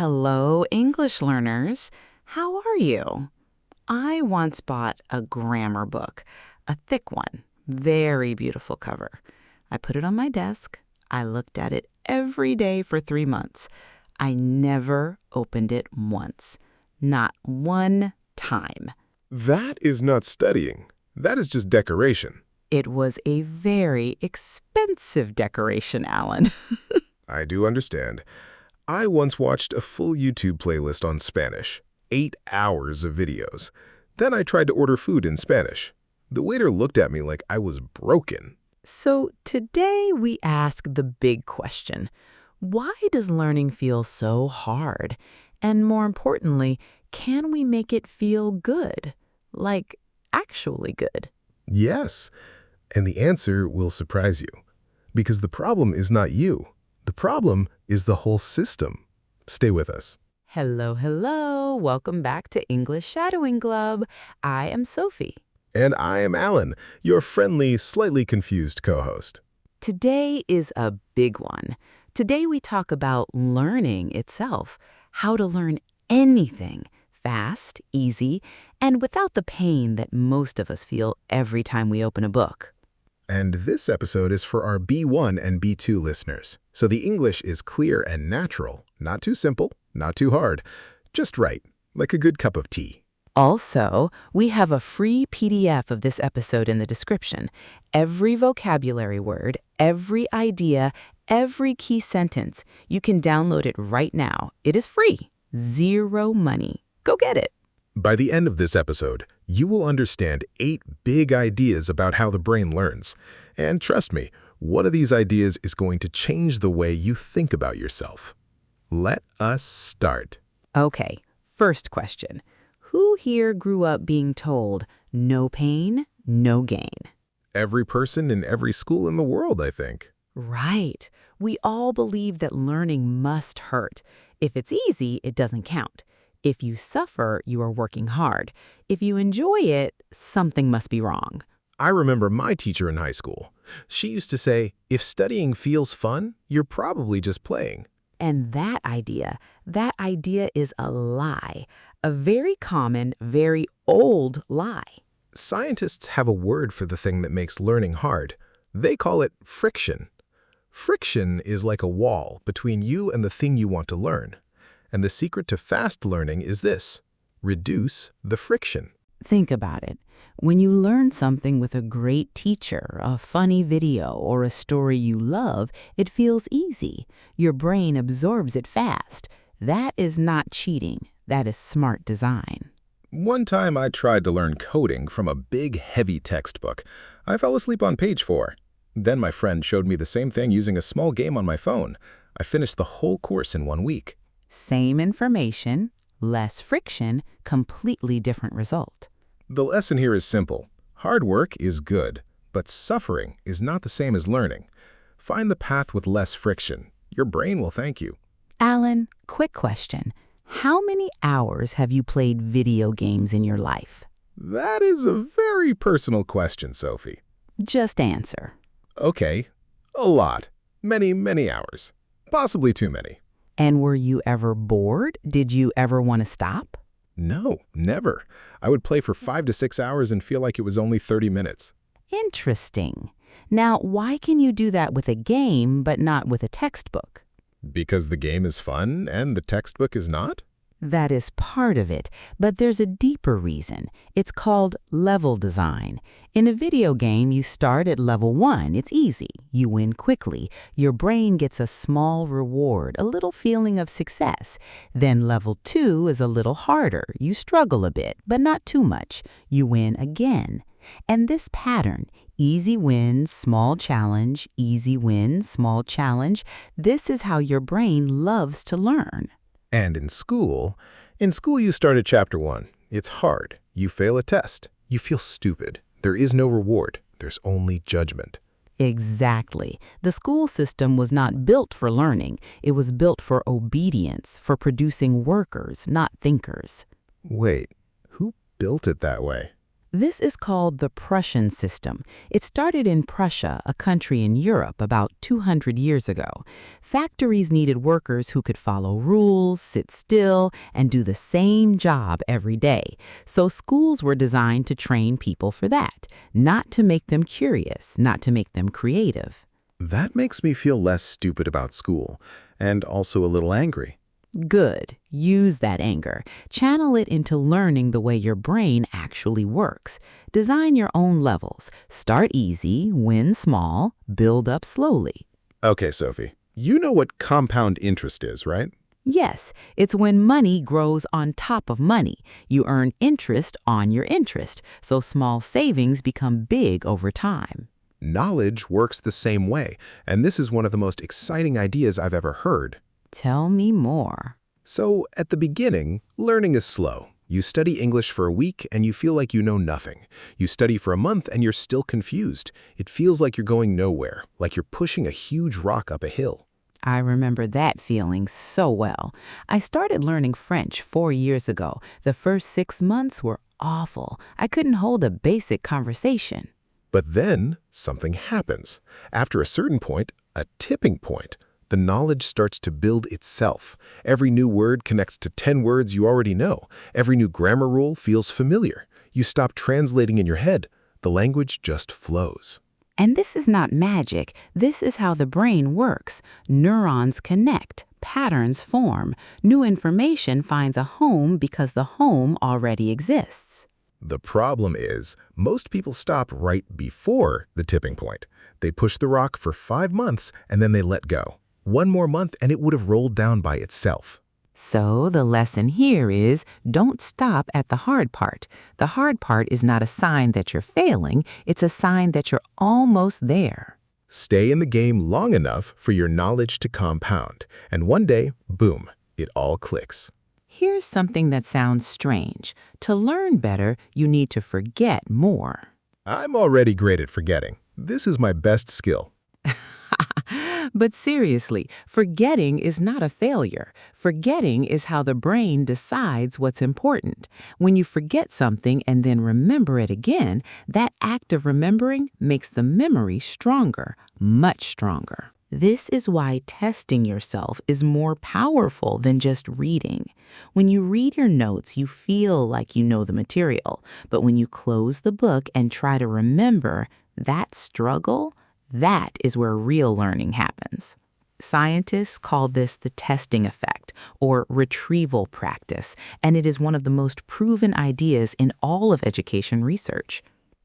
Hello, English learners. How are you? I once bought a grammar book, a thick one, very beautiful cover. I put it on my desk. I looked at it every day for 3 months. I never opened it once. Not one time. That is not studying. That is just decoration. It was a very expensive decoration, Alan. I do understand. I once watched a full YouTube playlist on Spanish, 8 hours of videos. Then I tried to order food in Spanish. The waiter looked at me like I was broken. So today we ask the big question. Why does learning feel so hard? And more importantly, can we make it feel good? Like, actually good? Yes, and the answer will surprise you. Because the problem is not you. The problem is the whole system. Stay with us. Hello, hello. Welcome back to English Shadowing Club. I am Sophie. And I am Allen, your friendly, slightly confused co-host. Today is a big one. Today we talk about learning itself, how to learn anything fast, easy, and without the pain that most of us feel every time we open a book. And this episode is for our B1 and B2 listeners. So the English is clear and natural, not too simple, not too hard, just right, like a good cup of tea. Also, we have a free PDF of this episode in the description. Every vocabulary word, every idea, every key sentence. You can download it right now. It is free. Zero money. Go get it. By the end of this episode, you will understand 8 big ideas about how the brain learns. And trust me, one of these ideas is going to change the way you think about yourself. Let us start. Okay, first question. Who here grew up being told, no pain, no gain? Every person in every school in the world, I think. Right. We all believe that learning must hurt. If it's easy, it doesn't count. If you suffer, you are working hard. If you enjoy it, something must be wrong. I remember my teacher in high school. She used to say, if studying feels fun, you're probably just playing. And that idea is a lie. A very common, very old lie. Scientists have a word for the thing that makes learning hard. They call it friction. Friction is like a wall between you and the thing you want to learn. And the secret to fast learning is this: reduce the friction. Think about it. When you learn something with a great teacher, a funny video, or a story you love, it feels easy. Your brain absorbs it fast. That is not cheating. That is smart design. One time I tried to learn coding from a big, heavy textbook. I fell asleep on page 4. Then my friend showed me the same thing using a small game on my phone. I finished the whole course in 1 week. Same information, less friction, completely different result. The lesson here is simple. Hard work is good, but suffering is not the same as learning. Find the path with less friction. Your brain will thank you. Alan, quick question. How many hours have you played video games in your life? That is a very personal question, Sophie. Just answer. Okay, a lot. Many, many hours. Possibly too many. And were you ever bored? Did you ever want to stop? No, never. I would play for 5 to 6 hours and feel like it was only 30 minutes. Interesting. Now, why can you do that with a game but not with a textbook? Because the game is fun and the textbook is not? That is part of it, but there's a deeper reason. It's called level design. In a video game, you start at level 1. It's easy. You win quickly. Your brain gets a small reward, a little feeling of success. Then level 2 is a little harder. You struggle a bit, but not too much. You win again. And this pattern, easy win, small challenge, easy win, small challenge, this is how your brain loves to learn. And in school you start at chapter 1. It's hard. You fail a test. You feel stupid. There is no reward. There's only judgment. Exactly. The school system was not built for learning. It was built for obedience, for producing workers, not thinkers. Wait, who built it that way? This is called the Prussian system. It started in Prussia, a country in Europe, about 200 years ago. Factories needed workers who could follow rules, sit still, and do the same job every day. So schools were designed to train people for that, not to make them curious, not to make them creative. That makes me feel less stupid about school, and also a little angry. Good. Use that anger. Channel it into learning the way your brain actually works. Design your own levels. Start easy, win small, build up slowly. Okay, Sophie, you know what compound interest is, right? Yes, it's when money grows on top of money. You earn interest on your interest, so small savings become big over time. Knowledge works the same way, and this is one of the most exciting ideas I've ever heard. Tell me more. So, at the beginning, learning is slow. You study English for a week and you feel like you know nothing. You study for a month and you're still confused. It feels like you're going nowhere, like you're pushing a huge rock up a hill. I remember that feeling so well. I started learning French 4 years ago. The first 6 months were awful. I couldn't hold a basic conversation. But then, something happens. After a certain point, a tipping point, the knowledge starts to build itself. Every new word connects to 10 words you already know. Every new grammar rule feels familiar. You stop translating in your head. The language just flows. And this is not magic. This is how the brain works. Neurons connect. Patterns form. New information finds a home because the home already exists. The problem is, most people stop right before the tipping point. They push the rock for 5 months and then they let go. 1 more month and it would have rolled down by itself. So the lesson here is don't stop at the hard part. The hard part is not a sign that you're failing. It's a sign that you're almost there. Stay in the game long enough for your knowledge to compound. And one day, boom, it all clicks. Here's something that sounds strange. To learn better, you need to forget more. I'm already great at forgetting. This is my best skill. But seriously, forgetting is not a failure. Forgetting is how the brain decides what's important. When you forget something and then remember it again, that act of remembering makes the memory stronger, much stronger. This is why testing yourself is more powerful than just reading. When you read your notes, you feel like you know the material. But when you close the book and try to remember, that struggle, that is where real learning happens. Scientists call this the testing effect, or retrieval practice, and it is one of the most proven ideas in all of education research.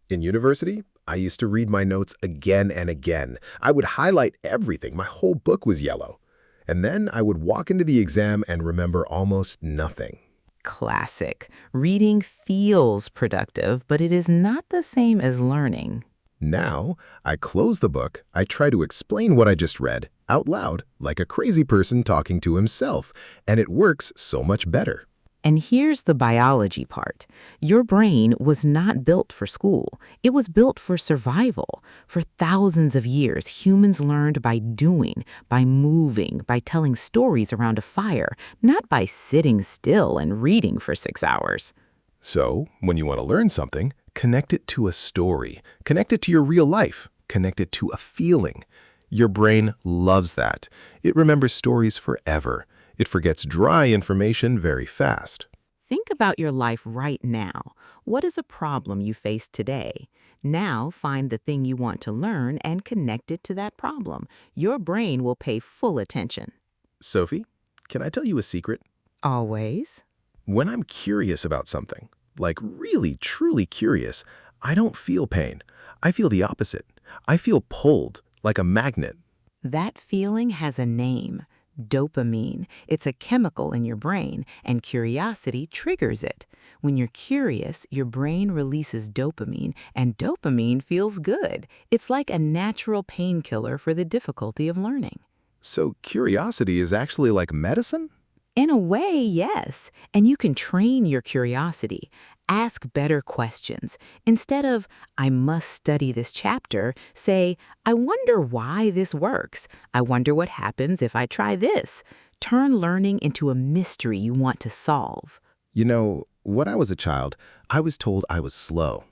In university, I used to read my notes again and again. I would highlight everything. My whole book was yellow. And then I would walk into the exam and remember almost nothing. Classic. Reading feels productive, but it is not the same as learning. Now, I close the book, I try to explain what I just read out loud, like a crazy person talking to himself, and it works so much better. And here's the biology part. Your brain was not built for school. It was built for survival. For thousands of years, humans learned by doing, by moving, by telling stories around a fire, not by sitting still and reading for 6 hours. So, when you want to learn something, connect it to a story. Connect it to your real life. Connect it to a feeling. Your brain loves that. It remembers stories forever. It forgets dry information very fast. Think about your life right now. What is a problem you face today? Now find the thing you want to learn and connect it to that problem. Your brain will pay full attention. Sophie, can I tell you a secret? Always. When I'm curious about something, like really, truly curious, I don't feel pain. I feel the opposite. I feel pulled, like a magnet. That feeling has a name. Dopamine. It's a chemical in your brain, and curiosity triggers it. When you're curious, your brain releases dopamine, and dopamine feels good. It's like a natural painkiller for the difficulty of learning. So curiosity is actually like medicine? In a way, yes. And you can train your curiosity. Ask better questions. Instead of, I must study this chapter, say, I wonder why this works. I wonder what happens if I try this. Turn learning into a mystery you want to solve. You know, when I was a child, I was told I was slow.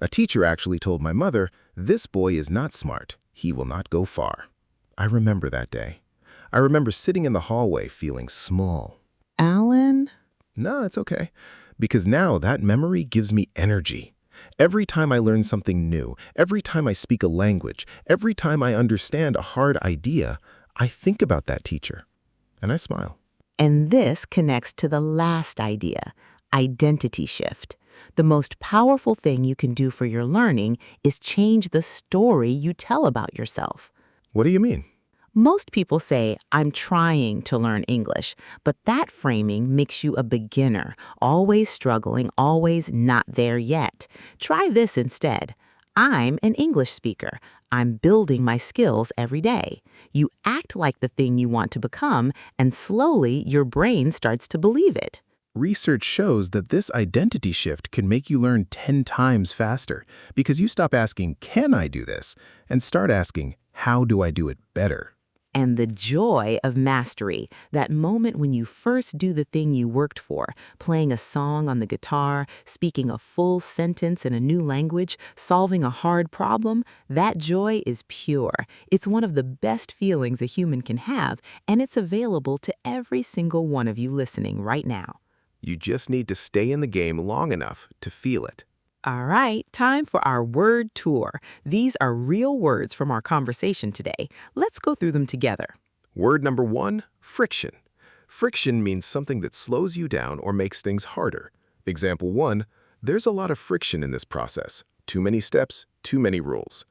A teacher actually told my mother, "This boy is not smart. He will not go far." I remember that day. I remember sitting in the hallway feeling small. Allen? No, it's okay. Because now that memory gives me energy. Every time I learn something new, every time I speak a language, every time I understand a hard idea, I think about that teacher. And I smile. And this connects to the last idea, identity shift. The most powerful thing you can do for your learning is change the story you tell about yourself. What do you mean? Most people say, "I'm trying to learn English," but that framing makes you a beginner, always struggling, always not there yet. Try this instead. "I'm an English speaker. I'm building my skills every day." You act like the thing you want to become, and slowly your brain starts to believe it. Research shows that this identity shift can make you learn 10 times faster because you stop asking, "Can I do this?" and start asking, "How do I do it better?" And the joy of mastery, that moment when you first do the thing you worked for, playing a song on the guitar, speaking a full sentence in a new language, solving a hard problem, that joy is pure. It's one of the best feelings a human can have, and it's available to every single one of you listening right now. You just need to stay in the game long enough to feel it. All right, time for our word tour. These are real words from our conversation today. Let's go through them together. Word number 1, friction. Friction means something that slows you down or makes things harder. Example 1, there's a lot of friction in this process. Too many steps, too many rules.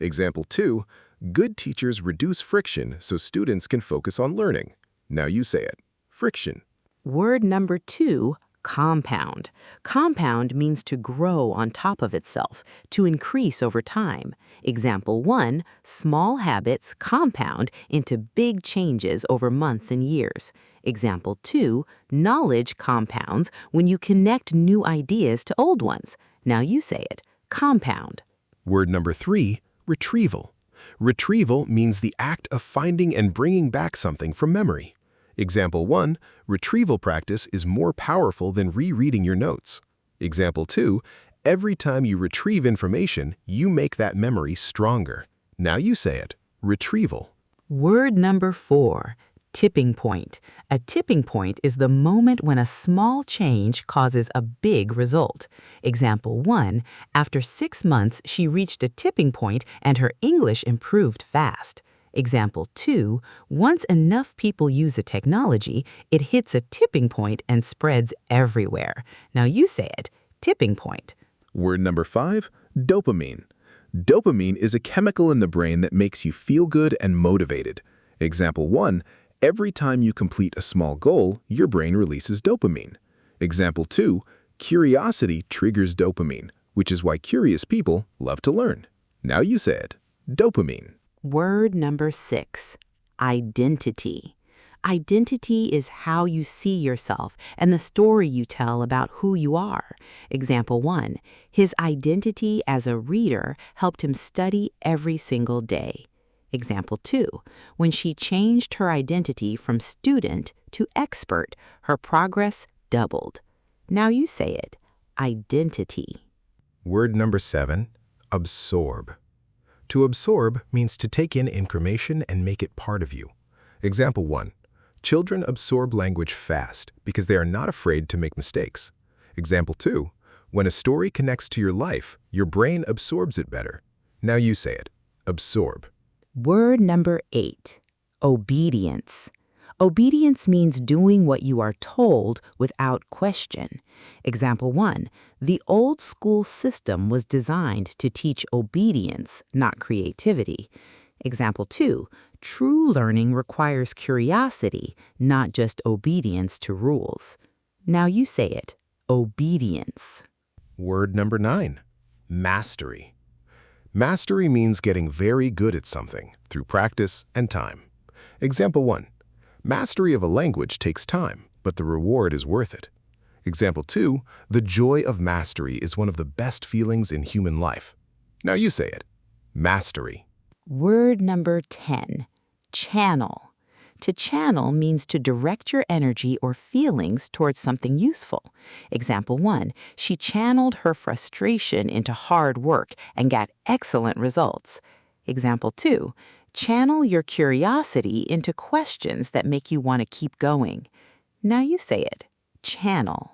Example 2, good teachers reduce friction so students can focus on learning. Now you say it. Friction. Word number 2, compound. Compound means to grow on top of itself, to increase over time. Example 1, small habits compound into big changes over months and years. Example 2, knowledge compounds when you connect new ideas to old ones. Now you say it, compound. Word number 3, retrieval. Retrieval means the act of finding and bringing back something from memory. Example 1, retrieval practice is more powerful than rereading your notes. Example 2, every time you retrieve information, you make that memory stronger. Now you say it, retrieval. Word number 4, tipping point. A tipping point is the moment when a small change causes a big result. Example 1, after 6 months, she reached a tipping point and her English improved fast. Example 2, once enough people use a technology, it hits a tipping point and spreads everywhere. Now you say it, tipping point. Word number 5, dopamine. Dopamine is a chemical in the brain that makes you feel good and motivated. Example 1, every time you complete a small goal, your brain releases dopamine. Example 2, curiosity triggers dopamine, which is why curious people love to learn. Now you say it, dopamine. Word number 6, identity. Identity is how you see yourself and the story you tell about who you are. Example 1, his identity as a reader helped him study every single day. Example 2, when she changed her identity from student to expert, her progress doubled. Now you say it, identity. Word number 7, absorb. To absorb means to take in information and make it part of you. Example 1, children absorb language fast because they are not afraid to make mistakes. Example 2, when a story connects to your life, your brain absorbs it better. Now you say it, absorb. Word number 8, obedience. Obedience means doing what you are told without question. Example 1, the old school system was designed to teach obedience, not creativity. Example 2, true learning requires curiosity, not just obedience to rules. Now you say it, obedience. Word number 9, mastery. Mastery means getting very good at something through practice and time. Example 1, mastery of a language takes time, but the reward is worth it. Example 2, the joy of mastery is one of the best feelings in human life. Now you say it, mastery. Word number 10, channel. To channel means to direct your energy or feelings towards something useful. Example 1, she channeled her frustration into hard work and got excellent results. Example 2, channel your curiosity into questions that make you want to keep going. Now you say it. Channel.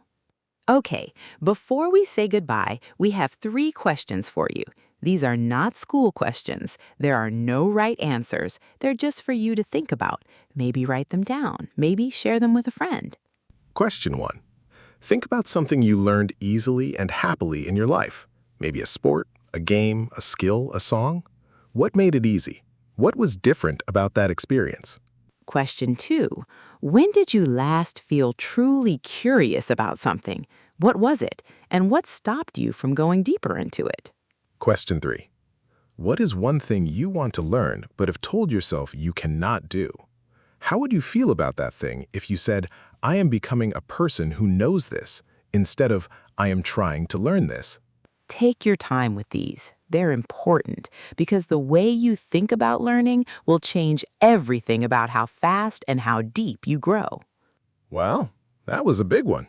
Okay, before we say goodbye, we have 3 questions for you. These are not school questions. There are no right answers. They're just for you to think about. Maybe write them down. Maybe share them with a friend. Question 1. Think about something you learned easily and happily in your life. Maybe a sport, a game, a skill, a song. What made it easy? What was different about that experience? Question 2. When did you last feel truly curious about something? What was it? And what stopped you from going deeper into it? Question 3. What is one thing you want to learn but have told yourself you cannot do? How would you feel about that thing if you said, I am becoming a person who knows this, instead of, I am trying to learn this? Take your time with these. They're important because the way you think about learning will change everything about how fast and how deep you grow. Well, that was a big one.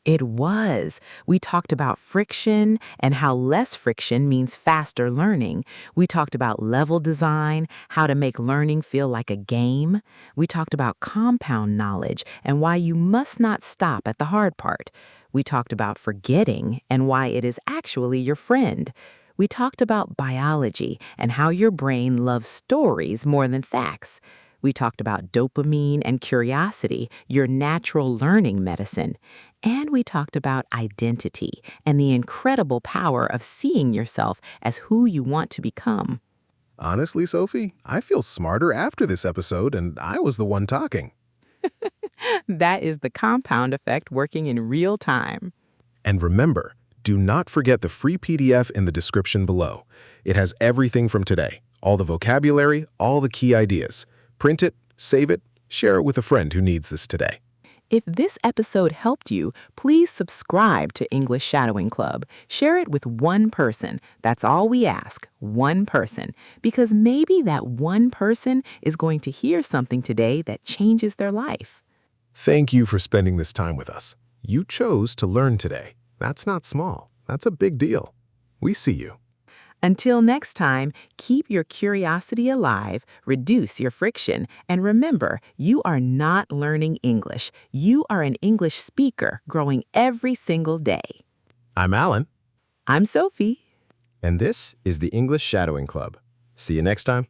It was. We talked about friction and how less friction means faster learning. We talked about level design, how to make learning feel like a game. We talked about compound knowledge and why you must not stop at the hard part. We talked about forgetting and why it is actually your friend. We talked about biology and how your brain loves stories more than facts. We talked about dopamine and curiosity, your natural learning medicine. And we talked about identity and the incredible power of seeing yourself as who you want to become. Honestly, Sophie, I feel smarter after this episode, and I was the one talking. That is the compound effect working in real time. And remember, do not forget the free PDF in the description below. It has everything from today, all the vocabulary, all the key ideas. Print it, save it, share it with a friend who needs this today. If this episode helped you, please subscribe to English Shadowing Club. Share it with one person. That's all we ask, one person. Because maybe that one person is going to hear something today that changes their life. Thank you for spending this time with us. You chose to learn today. That's not small. That's a big deal. We see you. Until next time, keep your curiosity alive, reduce your friction, and remember, you are not learning English. You are an English speaker growing every single day. I'm Alan. I'm Sophie. And this is the English Shadowing Club. See you next time.